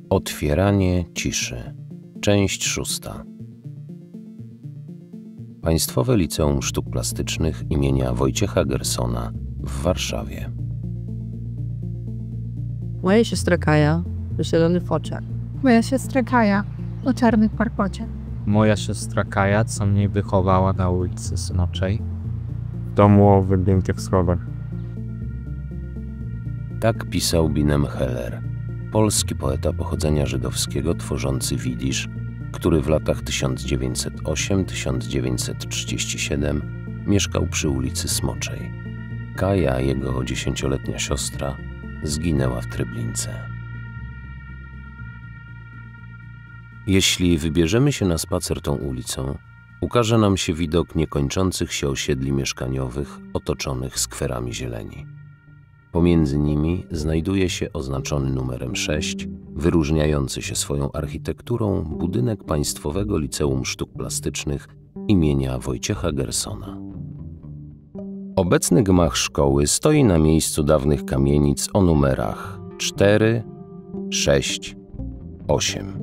Otwieranie ciszy. Część 6. Państwowe Liceum Sztuk Plastycznych imienia Wojciecha Gersona w Warszawie. Moja siostra Kaja to zielony foczar. Moja siostra Kaja o czarnym parkocie. Moja siostra Kaja, co mnie wychowała na ulicy Smoczej, w domu o wydymkach schodach. Tak pisał Binem Heller, polski poeta pochodzenia żydowskiego tworzący widzisz, który w latach 1908–1937 mieszkał przy ulicy Smoczej. Kaja, jego 10-letnia siostra, zginęła w Treblince. Jeśli wybierzemy się na spacer tą ulicą, ukaże nam się widok niekończących się osiedli mieszkaniowych otoczonych skwerami zieleni. Pomiędzy nimi znajduje się oznaczony numerem 6, wyróżniający się swoją architekturą budynek Państwowego Liceum Sztuk Plastycznych imienia Wojciecha Gersona. Obecny gmach szkoły stoi na miejscu dawnych kamienic o numerach 4, 6, 8.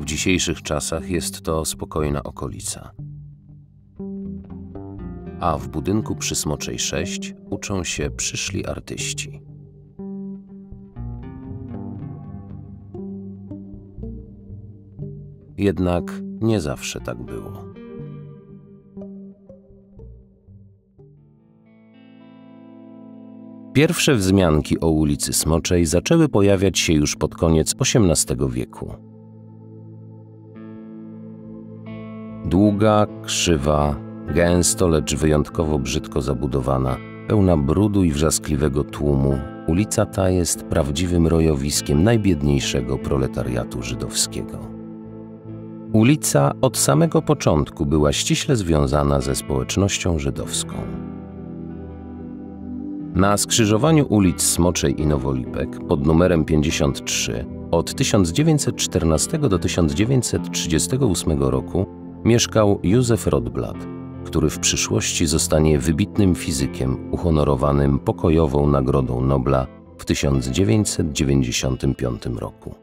W dzisiejszych czasach jest to spokojna okolica. A w budynku przy Smoczej 6 uczą się przyszli artyści. Jednak nie zawsze tak było. Pierwsze wzmianki o ulicy Smoczej zaczęły pojawiać się już pod koniec XVIII wieku. Długa, krzywa, gęsto, lecz wyjątkowo brzydko zabudowana, pełna brudu i wrzaskliwego tłumu, ulica ta jest prawdziwym rojowiskiem najbiedniejszego proletariatu żydowskiego. Ulica od samego początku była ściśle związana ze społecznością żydowską. Na skrzyżowaniu ulic Smoczej i Nowolipek pod numerem 53 od 1914 do 1938 roku mieszkał Józef Rotblat, który w przyszłości zostanie wybitnym fizykiem uhonorowanym pokojową Nagrodą Nobla w 1995 roku.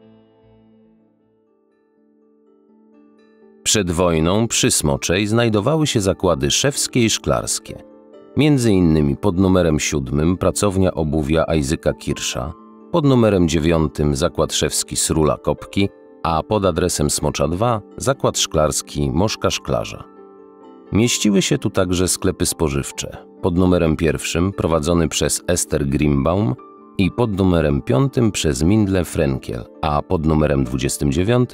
Przed wojną przy Smoczej znajdowały się zakłady szewskie i szklarskie. Między innymi pod numerem 7 pracownia obuwia Ajzyka Kirsza, pod numerem 9 zakład szewski Srula Kopki, a pod adresem Smocza 2 zakład szklarski Moszka Szklarza. Mieściły się tu także sklepy spożywcze, pod numerem 1 prowadzony przez Ester Grimbaum i pod numerem 5 przez Mindle Frenkiel, a pod numerem 29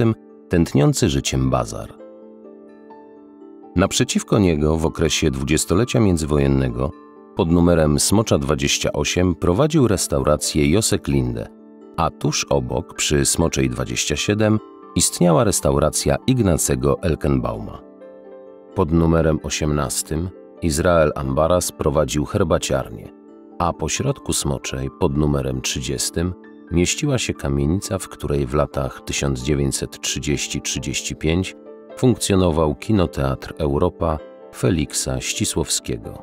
tętniący życiem bazar. Naprzeciwko niego w okresie dwudziestolecia międzywojennego pod numerem Smocza 28 prowadził restaurację Josek Linde, a tuż obok przy Smoczej 27 istniała restauracja Ignacego Elkenbauma. Pod numerem 18 Izrael Ambaras prowadził herbaciarnię, a po środku Smoczej pod numerem 30 mieściła się kamienica, w której w latach 1930–35 funkcjonował kinoteatr Europa Feliksa Ścisłowskiego.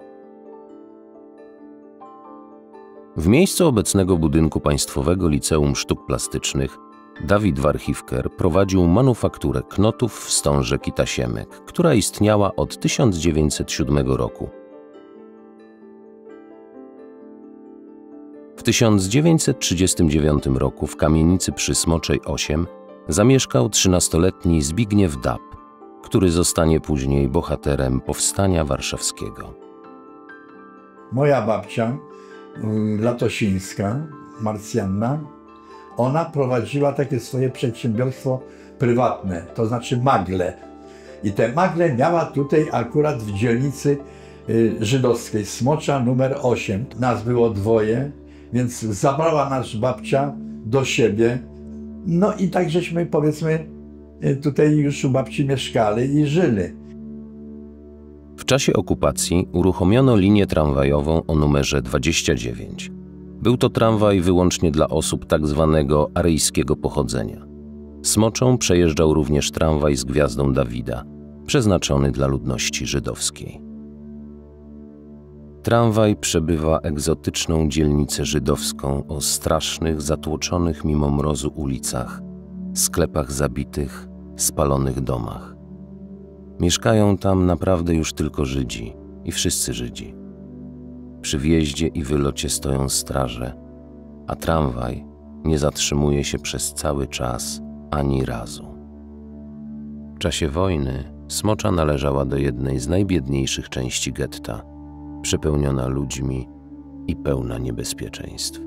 W miejscu obecnego budynku Państwowego Liceum Sztuk Plastycznych Dawid Warchiwker prowadził manufakturę knotów, wstążek i tasiemek, która istniała od 1907 roku. W 1939 roku w kamienicy przy Smoczej 8 zamieszkał 13-letni Zbigniew Dab, który zostanie później bohaterem Powstania Warszawskiego. Moja babcia, Latosińska, Marcjanna, ona prowadziła takie swoje przedsiębiorstwo prywatne, to znaczy magle. I te magle miała tutaj akurat w dzielnicy żydowskiej, Smocza numer 8. Nas było dwoje, więc zabrała nas babcia do siebie. No i tak żeśmy, powiedzmy, tutaj już u babci mieszkali i żyli. W czasie okupacji uruchomiono linię tramwajową o numerze 29. Był to tramwaj wyłącznie dla osób tzw. aryjskiego pochodzenia. Smoczą przejeżdżał również tramwaj z gwiazdą Dawida, przeznaczony dla ludności żydowskiej. Tramwaj przebywa egzotyczną dzielnicę żydowską o strasznych, zatłoczonych mimo mrozu ulicach, sklepach zabitych, spalonych domach. Mieszkają tam naprawdę już tylko Żydzi i wszyscy Żydzi. Przy wjeździe i wylocie stoją straże, a tramwaj nie zatrzymuje się przez cały czas ani razu. W czasie wojny Smocza należała do jednej z najbiedniejszych części getta, przepełniona ludźmi i pełna niebezpieczeństw.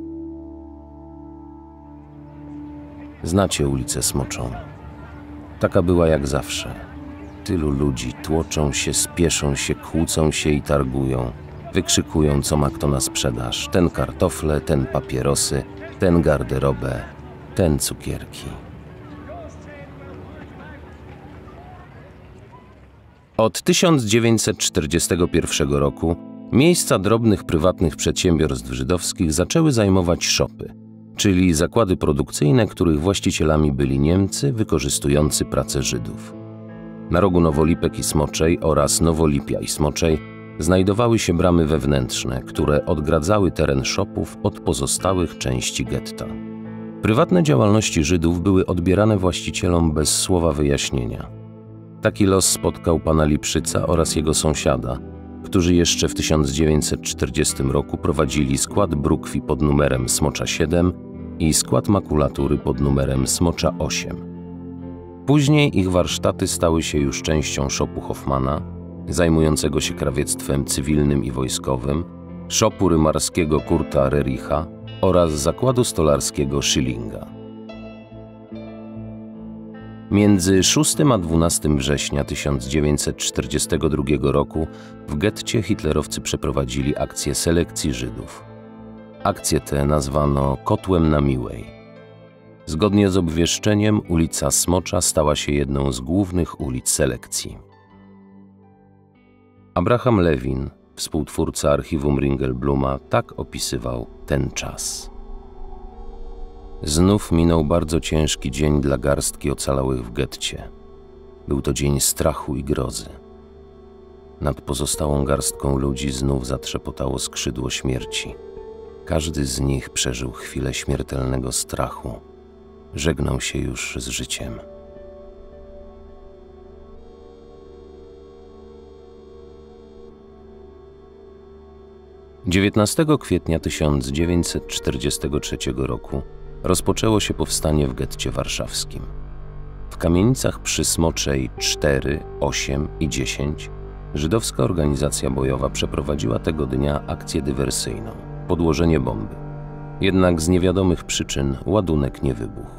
Znacie ulicę Smoczą. Taka była jak zawsze. Tylu ludzi tłoczą się, spieszą się, kłócą się i targują. Wykrzykują, co ma kto na sprzedaż. Ten kartofle, ten papierosy, ten garderobę, ten cukierki. Od 1941 roku miejsca drobnych prywatnych przedsiębiorstw żydowskich zaczęły zajmować szopy, czyli zakłady produkcyjne, których właścicielami byli Niemcy wykorzystujący pracę Żydów. Na rogu Nowolipek i Smoczej oraz Nowolipia i Smoczej znajdowały się bramy wewnętrzne, które odgradzały teren szopów od pozostałych części getta. Prywatne działalności Żydów były odbierane właścicielom bez słowa wyjaśnienia. Taki los spotkał pana Lipszyca oraz jego sąsiada, którzy jeszcze w 1940 roku prowadzili skład brukwi pod numerem Smocza 7 i skład makulatury pod numerem Smocza 8. Później ich warsztaty stały się już częścią szopu Hoffmana, zajmującego się krawiectwem cywilnym i wojskowym, szopu rymarskiego Kurta Rericha oraz zakładu stolarskiego Schillinga. Między 6 a 12 września 1942 roku w getcie hitlerowcy przeprowadzili akcję selekcji Żydów. Akcję tę nazwano Kotłem na Miłej. Zgodnie z obwieszczeniem ulica Smocza stała się jedną z głównych ulic selekcji. Abraham Lewin, współtwórca archiwum Ringelbluma, tak opisywał ten czas. Znów minął bardzo ciężki dzień dla garstki ocalałych w getcie. Był to dzień strachu i grozy. Nad pozostałą garstką ludzi znów zatrzepotało skrzydło śmierci. Każdy z nich przeżył chwilę śmiertelnego strachu. Żegnał się już z życiem. Dziewiętnastego kwietnia 1943 roku rozpoczęło się powstanie w getcie warszawskim. W kamienicach przy Smoczej 4, 8 i 10 żydowska organizacja bojowa przeprowadziła tego dnia akcję dywersyjną – podłożenie bomby. Jednak z niewiadomych przyczyn ładunek nie wybuchł.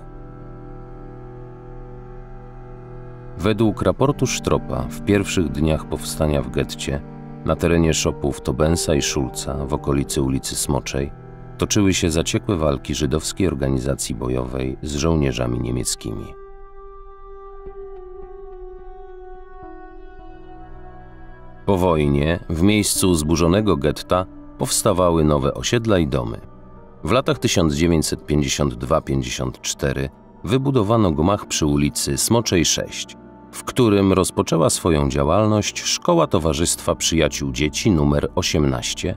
Według raportu Sztropa w pierwszych dniach powstania w getcie na terenie szopów Tobensa i Schulza w okolicy ulicy Smoczej toczyły się zaciekłe walki żydowskiej organizacji bojowej z żołnierzami niemieckimi. Po wojnie w miejscu zburzonego getta powstawały nowe osiedla i domy. W latach 1952–54 wybudowano gmach przy ulicy Smoczej 6, w którym rozpoczęła swoją działalność Szkoła Towarzystwa Przyjaciół Dzieci nr 18,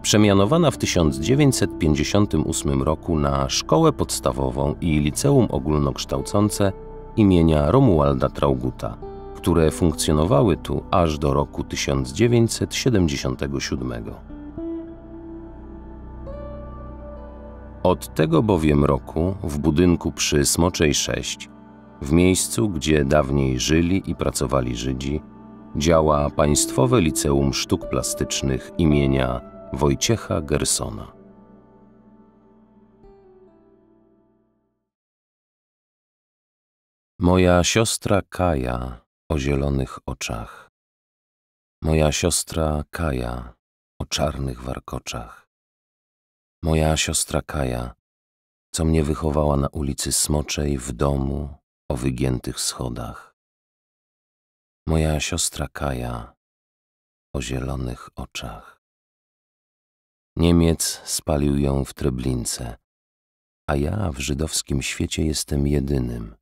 przemianowana w 1958 roku na Szkołę Podstawową i Liceum Ogólnokształcące imienia Romualda Trauguta, które funkcjonowały tu aż do roku 1977. Od tego bowiem roku w budynku przy Smoczej 6, w miejscu, gdzie dawniej żyli i pracowali Żydzi, działa Państwowe Liceum Sztuk Plastycznych imienia Wojciecha Gersona. Moja siostra Kaja o zielonych oczach. Moja siostra Kaja o czarnych warkoczach. Moja siostra Kaja, co mnie wychowała na ulicy Smoczej w domu o wygiętych schodach. Moja siostra Kaja o zielonych oczach. Niemiec spalił ją w Treblince, a ja w żydowskim świecie jestem jedynym,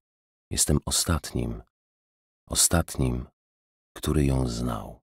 jestem ostatnim, który ją znał.